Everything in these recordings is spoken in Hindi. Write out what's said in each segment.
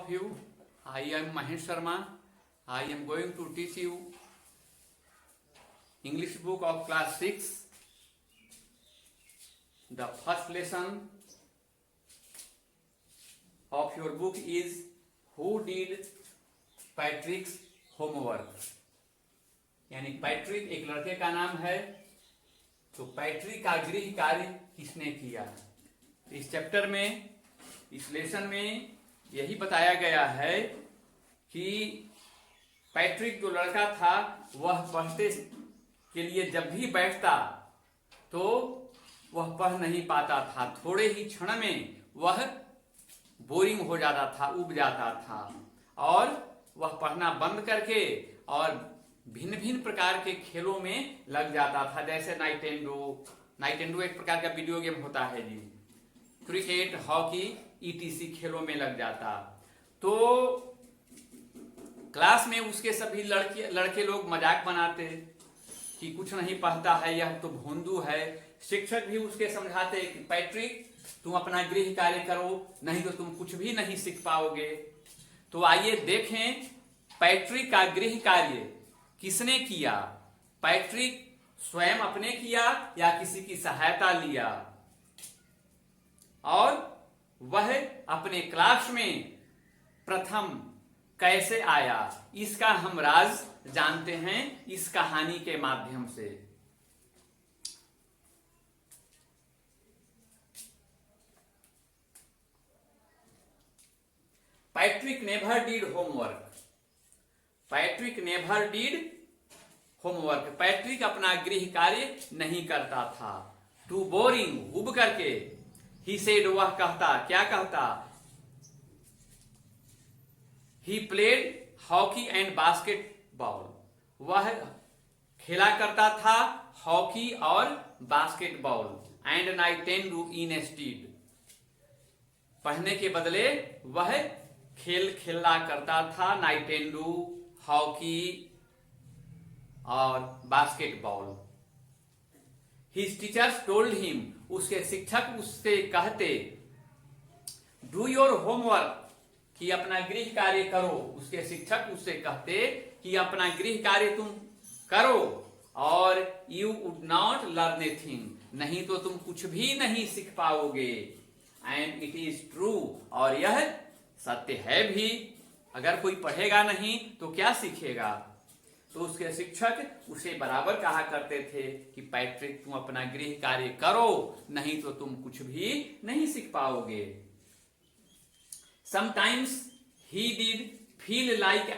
of you. I am Mahesh Sharma. I am going to teach you English book of class 6. The first lesson of your book is Who did Patrick's homework? यानी पैट्रिक एक लड़के का नाम है, तो पैट्रिक का गृह कार्य किसने किया? इस चैप्टर में, इस लेसन में यही बताया गया है कि पैट्रिक जो लड़का था वह पढ़ते के लिए जब भी बैठता तो वह पढ़ नहीं पाता था। थोड़े ही क्षण में वह बोरिंग हो जाता था, उब जाता था और वह पढ़ना बंद करके और भिन्न भिन्न प्रकार के खेलों में लग जाता था। जैसे नाइटेंडो एक प्रकार का वीडियो गेम होता है जी, क्रिकेट, हॉकी, ईटीसी खेलों में लग जाता। तो क्लास में उसके सभी लड़के लोग मजाक बनाते कि कुछ नहीं पढ़ता है, यह तो भोंदू है। शिक्षक भी उसके समझाते कि पैट्रिक तुम अपना गृह कार्य करो, नहीं तो तुम कुछ भी नहीं सीख पाओगे। तो आइए देखें पैट्रिक का गृह कार्य किसने किया। पैट्रिक स्वयं अपने किया या किसी की सहायता लिया, और वह अपने क्लास में प्रथम कैसे आया, इसका हम राज जानते हैं इस कहानी के माध्यम से। Patrick never did homework. Patrick never did homework. Patrick अपना गृह कार्य नहीं करता था। टू बोरिंग, उब करके। ही सेड, वह कहता, क्या कहता? He played hockey and basketball. वह खेला करता था हॉकी और बास्केटबॉल। एंड नाइटेंडो इंस्टीड, पढ़ने के बदले वह खेल खेला करता था, नाइटेंडो, हॉकी और basketball. His teachers told him, उसके शिक्षक उससे कहते, डू योर होमवर्क, कि अपना गृह कार्य करो। उसके शिक्षक उससे कहते कि अपना गृह कार्य तुम करो, और you would not learn a thing, नहीं तो तुम कुछ भी नहीं सीख पाओगे। एंड इट इज ट्रू, और यह सत्य है भी। अगर कोई पढ़ेगा नहीं तो क्या सीखेगा? तो उसके शिक्षक उसे बराबर कहा करते थे कि पैट्रिक तुम अपना गृह कार्य करो, नहीं तो तुम कुछ भी नहीं सीख पाओगे। Sometimes he did feel like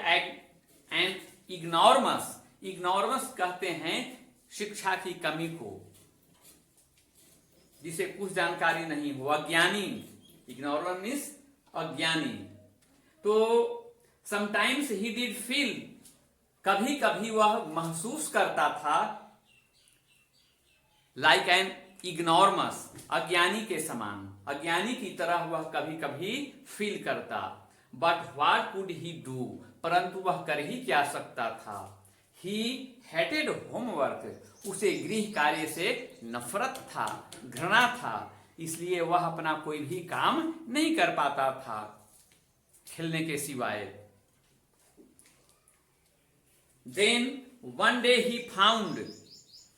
an ignoramus. Ignoramus कहते हैं शिक्षा की कमी को, जिसे कुछ जानकारी नहीं हो, अज्ञानी। Ignoramus means अज्ञानी। तो sometimes he did feel, कभी कभी वह महसूस करता था, like an ignoramus, अज्ञानी के समान, अज्ञानी की तरह वह कभी कभी फील करता। But what could he do, परंतु वह कर ही क्या सकता था? ही हेटेड होमवर्क, उसे गृह कार्य से नफरत था, घृणा था, इसलिए वह अपना कोई भी काम नहीं कर पाता था खेलने के सिवाय। Then one day he found,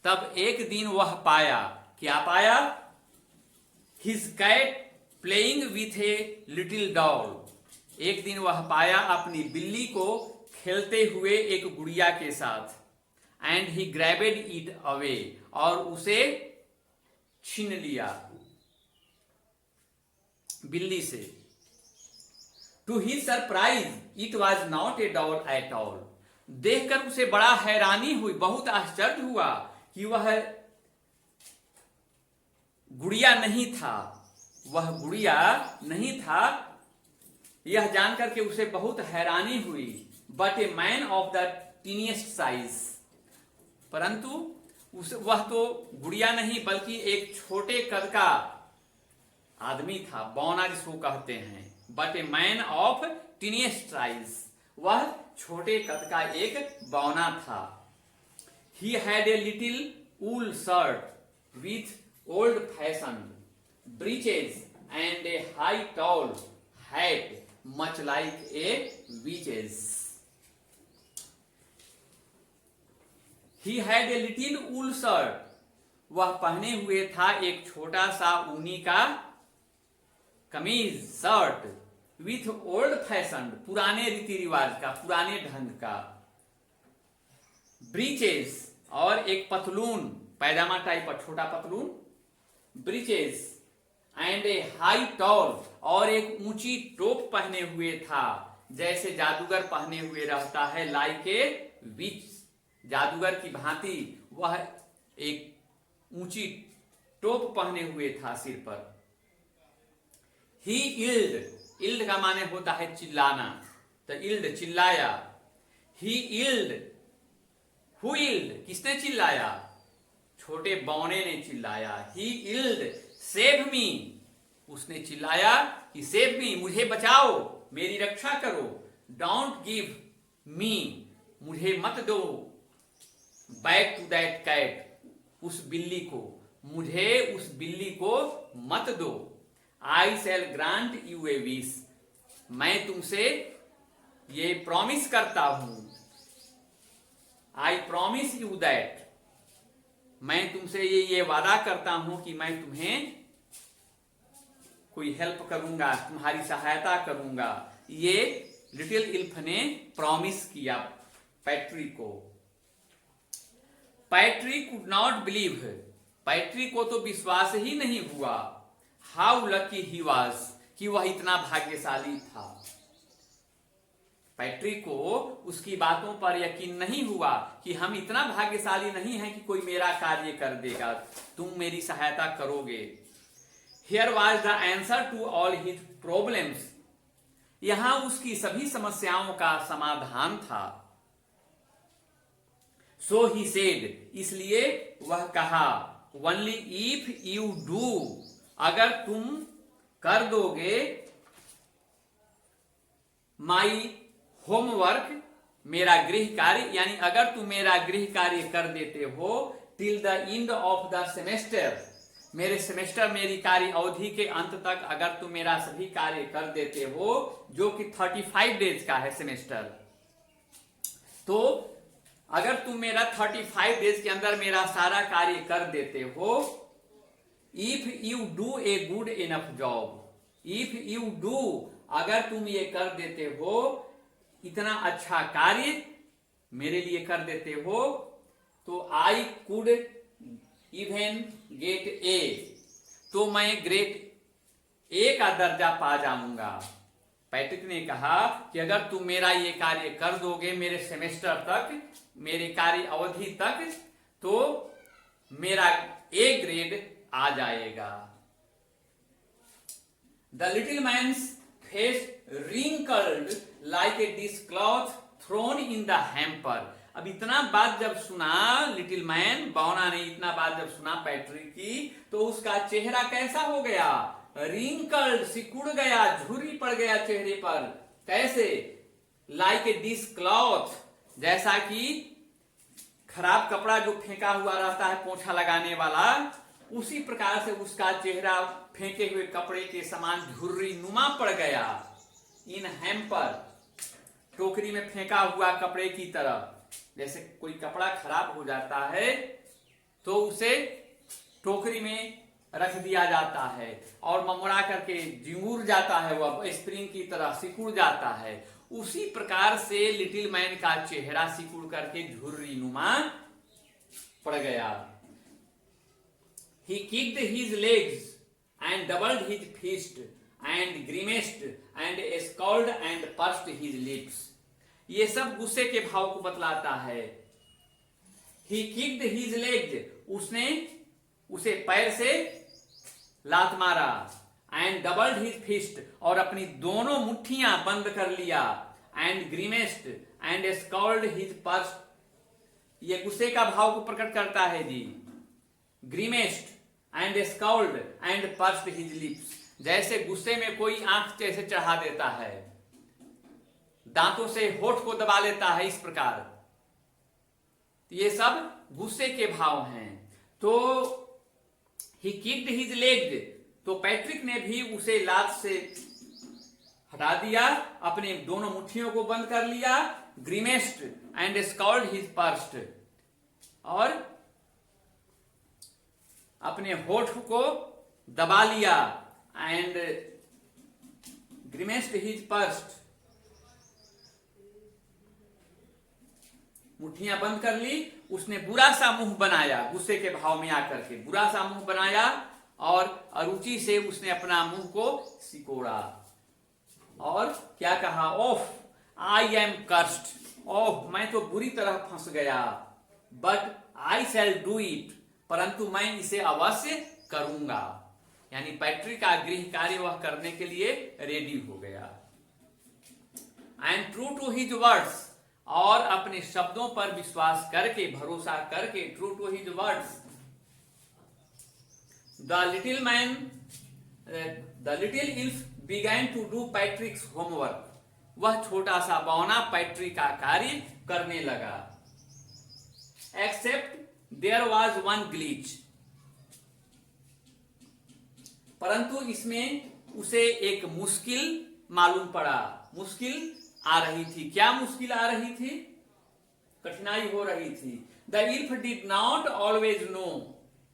तब एक दिन वह पाया, क्या पाया? His cat playing with a little doll. एक दिन वह पाया अपनी बिल्ली को खेलते हुए एक गुड़िया के साथ। And he grabbed it away, और उसे छीन लिया बिल्ली से। To his surprise it was not a doll at all. देखकर उसे बड़ा हैरानी हुई, बहुत आश्चर्य हुआ कि वह गुड़िया नहीं था, वह गुड़िया नहीं था। यह जानकर के उसे बहुत हैरानी हुई। But a man of the teeniest size, परंतु वह तो गुड़िया नहीं बल्कि एक छोटे कद का आदमी था, बौना जिसको कहते हैं। But a man of teeniest size, वह छोटे कद का एक बौना था। He had a little wool shirt with old fashioned breeches and a high tall hat much like a witches. He had a little wool shirt. वह पहने हुए था एक छोटा सा ऊनी का कमीज, शर्ट, विथ ओल्ड फैशन, पुराने रीति रिवाज का, पुराने ढंग का, ब्रीचेस, और एक पतलून, पैजामा टाइप का छोटा पतलून, breeches, and a high tall, और एक ऊंची टोप पहने हुए था, जैसे जादूगर पहने हुए रहता है, लाइक ए विच, जादूगर की भांति वह एक ऊंची टोप पहने हुए था सिर पर। ही इल्ड, इल्ड का माने होता है चिल्लाना, तो इल्ड चिल्लाया। ही इल्ड, हु इल्ड, किसने चिल्लाया? छोटे बौने ने चिल्लाया। ही इल्ड सेव मी, उसने चिल्लाया कि सेव मी, मुझे बचाओ, मेरी रक्षा करो। डोंट गिव मी, मुझे मत दो। बैक टू दैट कैट, उस बिल्ली को, मुझे उस बिल्ली को मत दो। आई शैल ग्रांट यू ए विश, मैं तुमसे ये प्रॉमिस करता हूं, आई प्रॉमिस यू दैट, मैं तुमसे ये वादा करता हूं कि मैं तुम्हें कोई हेल्प करूंगा, तुम्हारी सहायता करूंगा। ये लिटिल इल्फ ने प्रॉमिस किया पैट्रिक को। Patrick could not believe, Patrick को तो विश्वास ही नहीं हुआ। हाउ लकी ही वॉज, कि वह इतना भाग्यशाली था। पैट्रिक को उसकी बातों पर यकीन नहीं हुआ कि हम इतना भाग्यशाली नहीं हैं कि कोई मेरा कार्य कर देगा, तुम मेरी सहायता करोगे। Here was the answer to all his problems, यहां उसकी सभी समस्याओं का समाधान था। सो ही सेड, इसलिए वह कहा, ओनली इफ यू डू, अगर तुम कर दोगे, माई होमवर्क, मेरा गृह कार्य, यानी अगर तुम मेरा गृह कार्य कर देते हो, till the end of the semester, मेरे सेमेस्टर, मेरी कार्य अवधि के अंत तक अगर तुम मेरा सभी कार्य कर देते हो, जो कि 35 डेज का है सेमेस्टर, तो अगर तुम मेरा 35 डेज के अंदर मेरा सारा कार्य कर देते हो, if you do a good enough job, if you do, अगर तुम ये कर देते हो, इतना अच्छा कार्य मेरे लिए कर देते हो, तो आई कुड इवन गेट ए, तो मैं ग्रेड ए का दर्जा पा जाऊंगा। पैट्रिक ने कहा कि अगर तुम मेरा ये कार्य कर दोगे मेरे सेमेस्टर तक, मेरे कार्य अवधि तक, तो मेरा ए ग्रेड आ जाएगा। The little man's face wrinkled like a dish cloth thrown in the hamper. अब इतना बात जब सुना लिटिल मैन, बौना ने इतना बात जब सुना पैट्रिक की, तो उसका चेहरा कैसा हो गया? रिंकल्ड, सिकुड़ गया, झुर्री पड़ गया चेहरे पर। कैसे? लाइक ए डिश क्लॉथ, जैसा कि खराब कपड़ा जो फेंका हुआ रहता है पोंछा लगाने वाला, उसी प्रकार से उसका चेहरा फेंके हुए कपड़े के समान झुर्री नुमा पड़ गया। इन हैम्पर, टोकरी में फेंका हुआ कपड़े की तरह, जैसे कोई कपड़ा खराब हो जाता है तो उसे टोकरी में रख दिया जाता है और ममड़ा करके झिंगुर जाता है, वह स्प्रिंग की तरह सिकुड़ जाता है। उसी प्रकार से लिटिल मैन का चेहरा सिकुड़ करके झुर्री नुमा पड़ गया। He kicked his legs and doubled his fist and grimaced and scowled and pursed his lips. ये सब गुस्से के भाव को बतलाता है। He kicked his legs, उसने उसे पैर से लात मारा, and doubled his fist, और अपनी दोनों मुट्ठियां बंद कर लिया, and grimaced and scowled his purse, ये गुस्से का भाव को प्रकट करता है जी। grimaced and scowled and pursed his lips, जैसे गुस्से में कोई आंख जैसे चढ़ा देता है, दांतों से होठ को दबा लेता है, इस प्रकार ये सब गुस्से के भाव हैं। तो ही किक्ड हिज लेग, तो पैट्रिक ने भी उसे लात से हटा दिया, अपने दोनों मुट्ठियों को बंद कर लिया, ग्रीमेस्ड एंड स्कॉल्ड हिज पर्स्ट, और अपने होठ को दबा लिया, एंड ग्रीमेस्ड हिज पर्स्ट, मुट्ठियां बंद कर ली, उसने बुरा सा मुंह बनाया, गुस्से के भाव में आकर के बुरा सा मुंह बनाया, और अरुचि से उसने अपना मुंह को सिकोड़ा, और क्या कहा, ओफ आई एम कर्स्ड, ओह मैं तो बुरी तरह फंस गया, but I shall do it, परंतु मैं इसे अवश्य करूंगा। यानी पैट्रिक का गृह कार्य वह करने के लिए रेडी हो गया। And true to his words, और अपने शब्दों पर विश्वास करके, भरोसा करके, true to his words, the little elf began to do Patrick's homework, वह छोटा सा बौना पैट्रिक का कार्य करने लगा। Except there was one glitch, परंतु इसमें उसे एक मुश्किल मालूम पड़ा, मुश्किल आ रही थी। क्या मुश्किल आ रही थी? कठिनाई हो रही थी। The elf did not always know,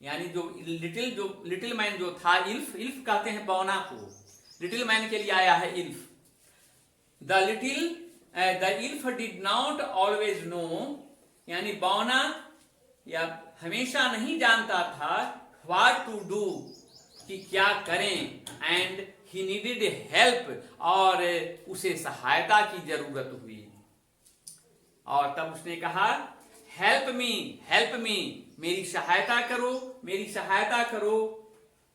यानी जो लिटिल मैन जो था, इल्फ कहते हैं बौना को, लिटिल मैन के लिए आया है elf. The elf did not always know, यानी बौना या हमेशा नहीं जानता था व्हाट टू डू, कि क्या करें, एंड ही नीडेड हेल्प, और उसे सहायता की जरूरत हुई। और तब उसने कहा हेल्प मी, मेरी सहायता करो, मेरी सहायता करो।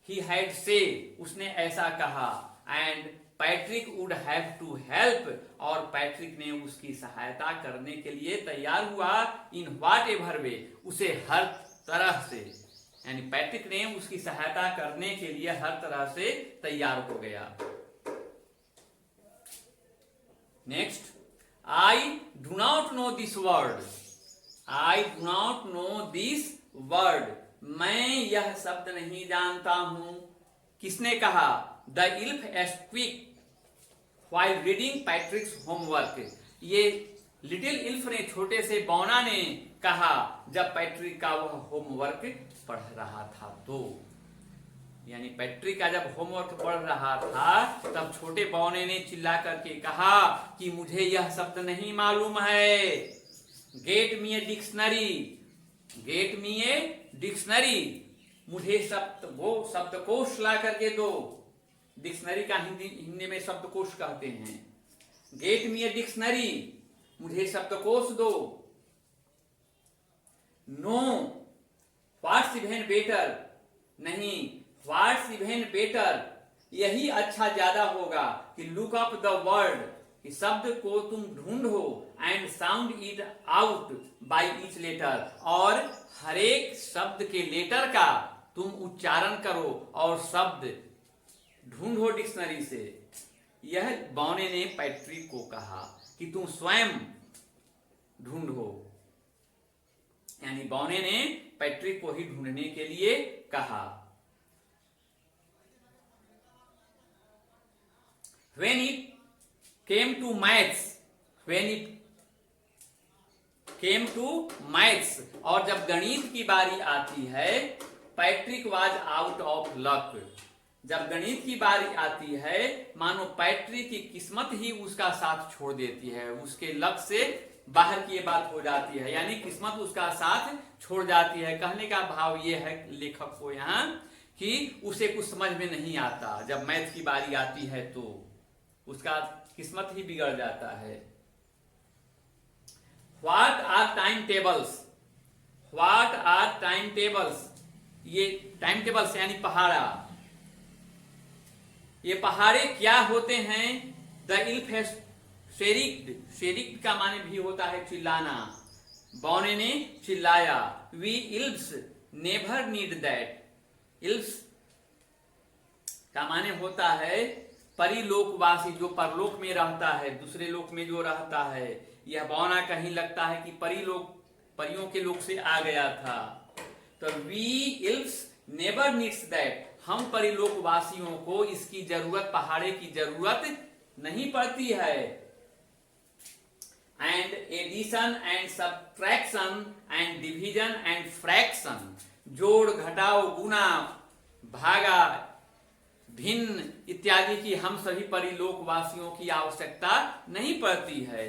ही हैड से, उसने ऐसा कहा, and Patrick would have to help, और पैट्रिक ने उसकी सहायता करने के लिए तैयार हुआ। इन व्हाट एवर वे, उसे हर तरह से, यानी पैट्रिक ने उसकी सहायता करने के लिए हर तरह से तैयार हो गया। Next, I do not know this word, I do not know this word, मैं यह शब्द नहीं जानता हूं। किसने कहा? The elf squeak while reading Patrick's homework, ये लिटिल इल्फ ने, छोटे से बौना ने कहा जब पैट्रिक का वह होमवर्क पढ़ रहा था। तो यानी पैट्रिक का जब होमवर्क पढ़ रहा था तब छोटे बौने ने चिल्ला करके कहा कि मुझे यह शब्द नहीं मालूम है। Get me a dictionary, get me a dictionary, मुझे शब्दकोश ला करके दो। डिक्शनरी का हिंदी में शब्दकोश कहते हैं। गेट मी ए डिक्शनरी, मुझे शब्दकोश दो। नो, व्हाट्स इवन बेटर, नहीं, व्हाट्स इवन बेटर, यही अच्छा ज्यादा होगा कि लुक अप द वर्ड, कि शब्द को तुम ढूंढो, and sound it out by each letter, और हरेक शब्द के लेटर का तुम उच्चारण करो और शब्द ढूंढो डिक्शनरी से। यह बौने ने पैट्रिक को कहा कि तुम स्वयं ढूंढो, यानी बौने ने पैट्रिक को ही ढूंढने के लिए कहा। When it came to maths, when it came to maths, और जब गणित की बारी आती है, Patrick was out of luck, जब गणित की बारी आती है मानो पैट्रिक की किस्मत ही उसका साथ छोड़ देती है, उसके लक से बाहर की ये बात हो जाती है, यानी किस्मत उसका साथ छोड़ जाती है। कहने का भाव ये है लेखक को यहाँ कि उसे कुछ समझ में नहीं आता, जब मैथ की बारी आती है तो उसका किस्मत ही बिगड़ जाता है। What are time tables, what are time tables, ये टाइम टेबल्स यानी पहाड़ा, ये पहाड़े क्या होते हैं? द इल्फ हैज शेरिक्ड, शेरिक्ड का माने भी होता है चिल्लाना। बौने ने चिल्लाया। वी इल्फ्स नेवर नीड दैट, इल्फ्स का माने होता है परिलोकवासी, जो परलोक में रहता है, दूसरे लोक में जो रहता है। यह बौना कहीं लगता है कि परियों के लोक से आ गया था। तो वी इल्फ्स नेवर नीड्स दैट, हम परिलोकवासियों को इसकी जरूरत, पहाड़े की जरूरत नहीं पढ़ती है। And addition and subtraction and division and fraction, जोड़ घटाव गुना भागा भिन्न इत्यादि की हम सभी परिलोकवासियों की आवश्यकता नहीं पड़ती है।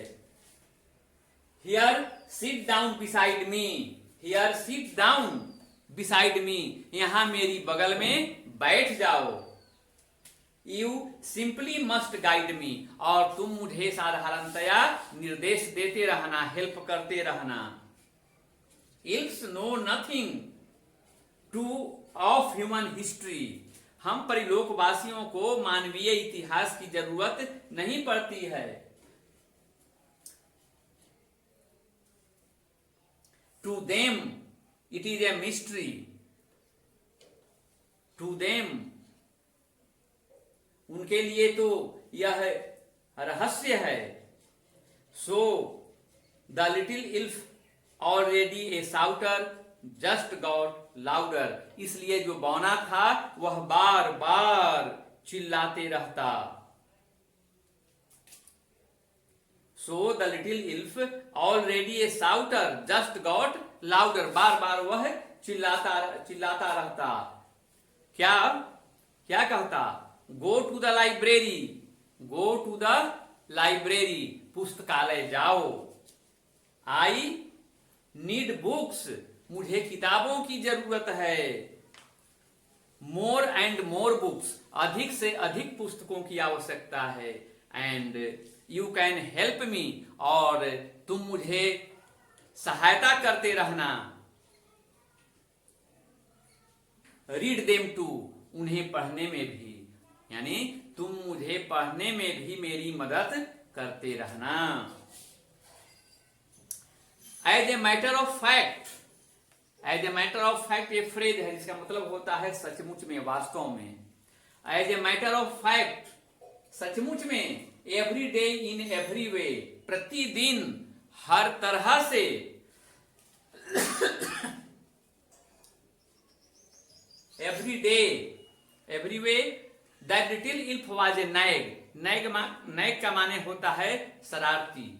Here sit down beside me, here sit down beside me, यहां मेरी बगल में बैठ जाओ। You simply must guide me, और तुम मुझे साधारणतया निर्देश देते रहना, हेल्प करते रहना। Else no nothing to of human history, हम परिलोकवासियों को मानवीय इतिहास की जरूरत नहीं पड़ती है। To them it is a mystery, to them उनके लिए तो यह रहस्य है। So the little elf already a shouter just got louder, इसलिए जो बौना था वह बार बार चिल्लाते रहता। So the little elf already a shouter just got louder, बार बार वह चिल्लाता रहता। क्या क्या कहता? Go to the library, go to the library, पुस्तकालय जाओ। आई नीड बुक्स, मुझे किताबों की जरूरत है। मोर एंड मोर बुक्स, अधिक से अधिक पुस्तकों की आवश्यकता है। And you can help me, और तुम मुझे सहायता करते रहना। रीड देम टू, उन्हें पढ़ने में भी, यानी तुम मुझे पढ़ने में भी मेरी मदद करते रहना। As a matter of fact, as a matter of fact ये फ्रेज है जिसका मतलब होता है सचमुच में, वास्तव में। As a matter of fact, सचमुच में। Every day in every way, प्रतिदिन हर तरह से। Every day every way, that little elf was a nag, nag का माने होता है शरारती।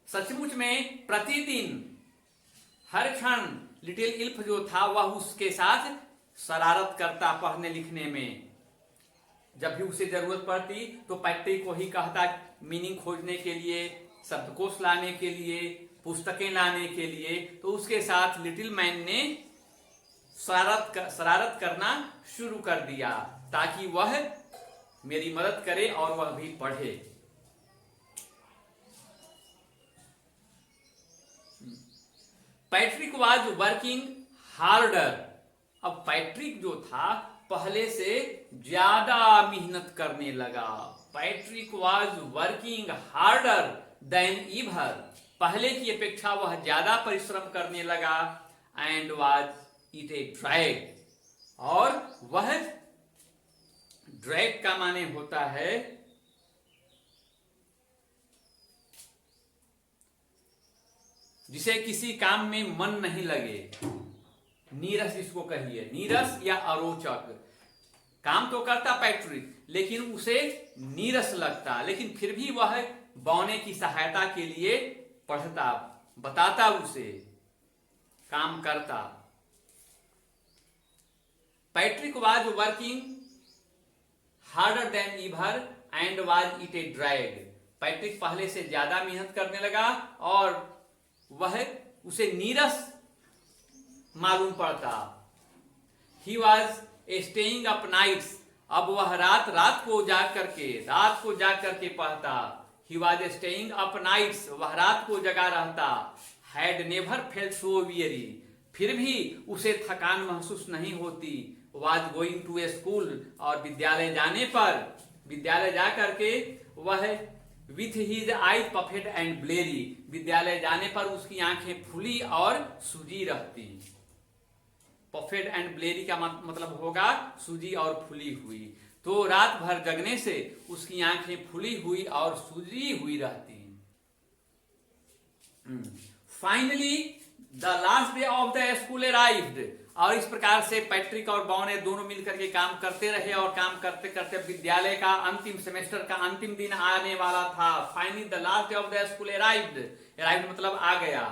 सचमुच में प्रतिदिन हर क्षण लिटिल इल्फ जो था वह उसके साथ शरारत करता पढ़ने लिखने में। जब भी उसे जरूरत पड़ती तो पैट्रिक को ही कहता मीनिंग खोजने के लिए, शब्दकोश लाने के लिए, पुस्तकें लाने के लिए, तो उसके साथ लिटिल मैन ने शरारत करना शुरू कर दिया ताकि वह मेरी मदद करे और वह भी पढ़े। पैट्रिक वाज वर्किंग हार्डर, अब पैट्रिक जो था पहले से ज्यादा मेहनत करने लगा। Patrick was working harder than ever, पहले की अपेक्षा वह ज्यादा परिश्रम करने लगा। And was it a drag, और वह ड्रैग का माने होता है जिसे किसी काम में मन नहीं लगे। नीरस इसको कहिए, नीरस या अरोचक। काम तो करता पैट्रिक लेकिन उसे नीरस लगता, लेकिन फिर भी वह बौने की सहायता के लिए पढ़ता, बताता, उसे काम करता। Patrick was working harder than ईवर and was it a drag, Patrick पहले से ज्यादा मेहनत करने लगा और वह उसे नीरस मालूम पड़ता। He was staying up nights, अब वह रात को जाग करके पढ़ता। He was staying up nights, वह रात को जगा रहता। Had never felt so weary, फिर भी उसे थकान महसूस नहीं होती। Was going to a school, और विद्यालय जा करके वह with his eye puffed and bleary, विद्यालय जाने पर उसकी आंखें फूली और सूजी रहती। पफेड एंड ब्लेरी का मतलब होगा सूजी और फूली हुई। तो रात भर जगने से उसकी आंखें फूली हुई और सूजी हुई रहती। Finally the last day of the school arrived, और इस प्रकार से पैट्रिक और बॉने दोनों मिलकर के काम करते रहे और काम करते करते विद्यालय का अंतिम सेमेस्टर का अंतिम दिन आने वाला था। Finally the last day of the school arrived मतलब आ गया,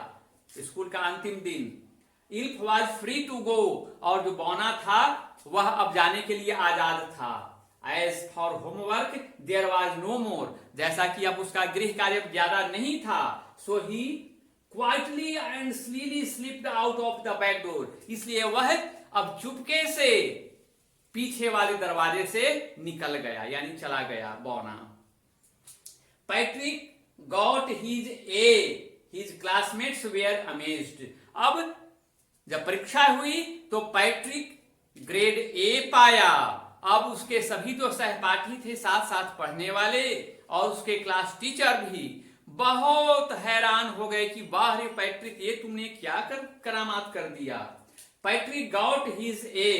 स्कूल का अंतिम दिन। इल्फ वॉज फ्री टू गो, और जो बॉना था वह अब जाने के लिए आजाद था। As for homework there was no more, जैसा कि अब उसका गृह कार्य ज्यादा नहीं था, so he quietly and slyly slipped out of the back door, इसलिए वह अब चुपके से पीछे वाले दरवाजे से निकल गया यानी चला गया बॉना। Patrick got his uh, his classmates were amazed. अब जब परीक्षा हुई तो पैट्रिक ग्रेड ए पाया। अब उसके सभी जो सहपाठी थे साथ साथ पढ़ने वाले और उसके क्लास टीचर भी बहुत हैरान हो गए कि वाह रे पैट्रिक, ये तुमने क्या करामात कर दिया। पैट्रिक गॉट हिज ए,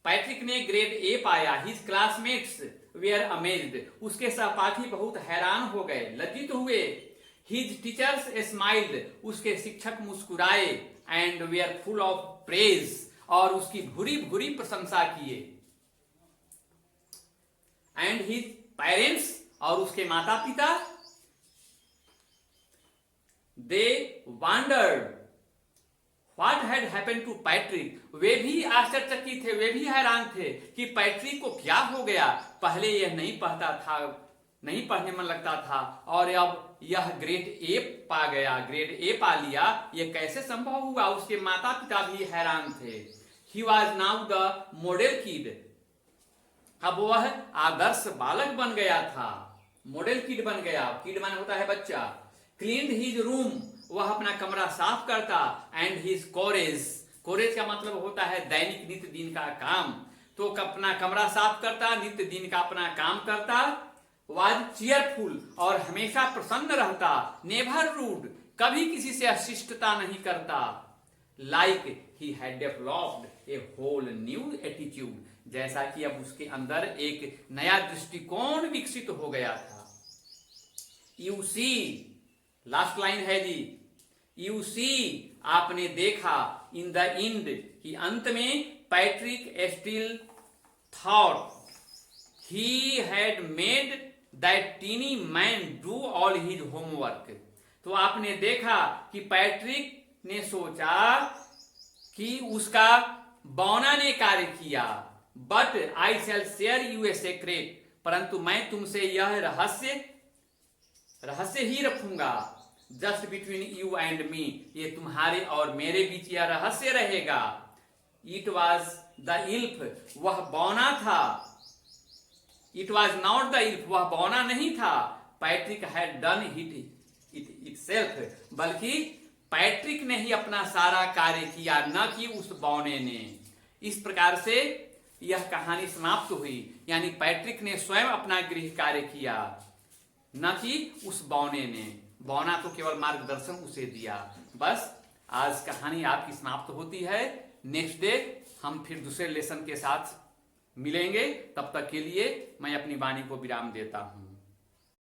पैट्रिक ने ग्रेड ए पाया। हिज क्लासमेट्स वेयर अमेज्ड, उसके सहपाठी बहुत हैरान हो गए, लज्जित हुए। हिज टीचर्स स्माइल्ड, उसके शिक्षक मुस्कुराए। And were full of praise, और उसकी भूरी भूरी प्रशंसा किए। एंड हिज पेरेंट्स, और उसके माता पिता, they wondered what had happened to Patrick, वे भी आश्चर्यचकित थे, वे भी हैरान थे कि पैट्रिक को क्या हो गया। पहले यह नहीं पढ़ता था, नहीं पढ़ने में लगता था, और अब यह ग्रेड ए पा गया, ग्रेड ए पा लिया, यह कैसे संभव हुआ। उसके माता पिता भी हैरान थे। He was now the model kid, अब वह आदर्श बालक बन गया था, मॉडल किड बन गया। किड माने होता है बच्चा। क्लीन्ड हिज रूम, वह अपना कमरा साफ करता। एंड हिज कोरेज, कोरेज का मतलब होता है दैनिक नित्य दिन का काम, तो अपना कमरा साफ करता, नित्य दिन का अपना काम करता। वाज चीयरफुल, और हमेशा प्रसन्न रहता। नेवर रूड, कभी किसी से अशिष्टता नहीं करता। Like he had developed a whole new attitude, जैसा कि अब उसके अंदर एक नया दृष्टिकोण विकसित हो गया था। यू सी, लास्ट लाइन है जी, यू सी, आपने देखा, इन द एंड, कि अंत में, Patrick still thought he had made that tiny man do all his homework. तो आपने देखा कि पैट्रिक ने सोचा कि उसका बॉना ने कार्य किया। But I shall share you a secret, परंतु मैं तुमसे यह रहस्य ही रखूंगा। Just between you and me, ये तुम्हारे और मेरे बीच यह रहस्य रहेगा। इट वॉज द इल्फ, वह बौना था। इट वॉज नॉट द इल्फ, वह बौना नहीं था। Patrick had done it self, बल्कि पैट्रिक ने ही अपना सारा कार्य किया, न कि उस बौने ने। इस प्रकार से यह कहानी समाप्त हुई, यानी पैट्रिक ने स्वयं अपना गृह कार्य किया, न कि उस बौने ने। बौना तो केवल मार्गदर्शन उसे दिया। बस आज कहानी आपकी समाप्त होती है। नेक्स्ट डे हम फिर दूसरे लेसन के साथ मिलेंगे। तब तक के लिए मैं अपनी वाणी को विराम देता हूं।